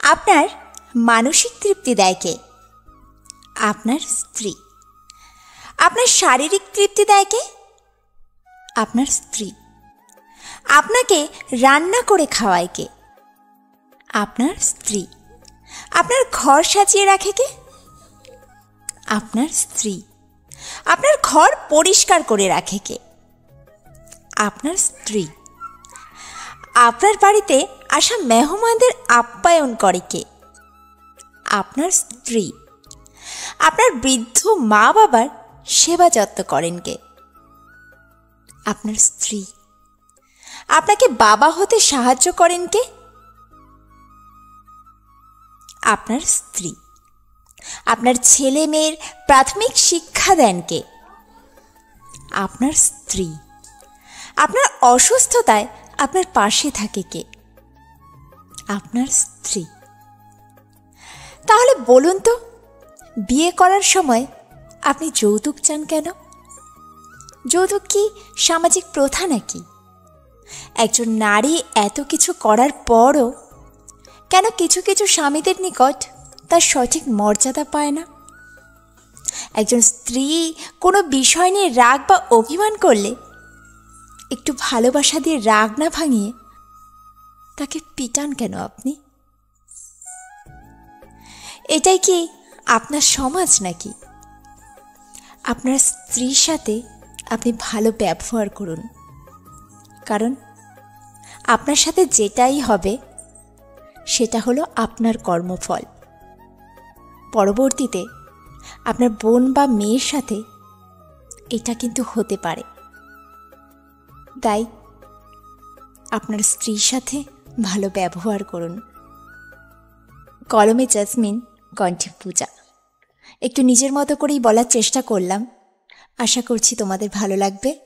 আপনার মানসিক তৃপ্তি দেয় কে? আপনার স্ত্রী। আপনার শারীরিক তৃপ্তি দেয় কে? আপনার স্ত্রী। আপনাকে রান্না করে খাওয়ায় কে? আপনার স্ত্রী। আপনার ঘর সাজিয়ে রাখে কে? আপনার স্ত্রী। আপনার ঘর পরিষ্কার করে রাখে কে? আপনার স্ত্রী। আপনার বাড়িতে আসা মেহমানদের আপ্যায়ন করে কে? আপনার স্ত্রী। আপনার বৃদ্ধ মা বাবার সেবা যত্ন করেন কে? আপনার স্ত্রী। আপনাকে বাবা হতে সাহায্য করেন কে? আপনার স্ত্রী। আপনার ছেলে মেয়ের প্রাথমিক শিক্ষা দেন কে? আপনার স্ত্রী। আপনার অসুস্থতায় আপনার পাশে থাকে কে? আপনার স্ত্রী। তাহলে বলুন তো, বিয়ে করার সময় আপনি যৌতুক চান কেন? যৌতুক কি সামাজিক প্রথা নাকি? একজন নারী এত কিছু করার পরও কেন কিছু কিছু স্বামীদের নিকট তার সঠিক মর্যাদা পায় না? একজন স্ত্রী কোনো বিষয় নিয়ে রাগ বা অভিমান করলে একটু ভালোবাসা দিয়ে রাগ না ভাঙিয়ে তাকে পিটান কেন আপনি? এটাই কি আপনার সমাজ নাকি? আপনার স্ত্রীর সাথে আপনি ভালো ব্যবহার করুন, কারণ আপনার সাথে যেটাই হবে সেটা হলো আপনার কর্মফল। পরবর্তীতে আপনার বোন বা মেয়ের সাথে এটা কিন্তু হতে পারে। তাই আপনার স্ত্রীর সাথে ভালো ব্যবহার করুন। কলমে জাসমিন, কণ্ঠে পূজা। একটু নিজের মতো করেই বলার চেষ্টা করলাম, আশা করছি তোমাদের ভালো লাগবে।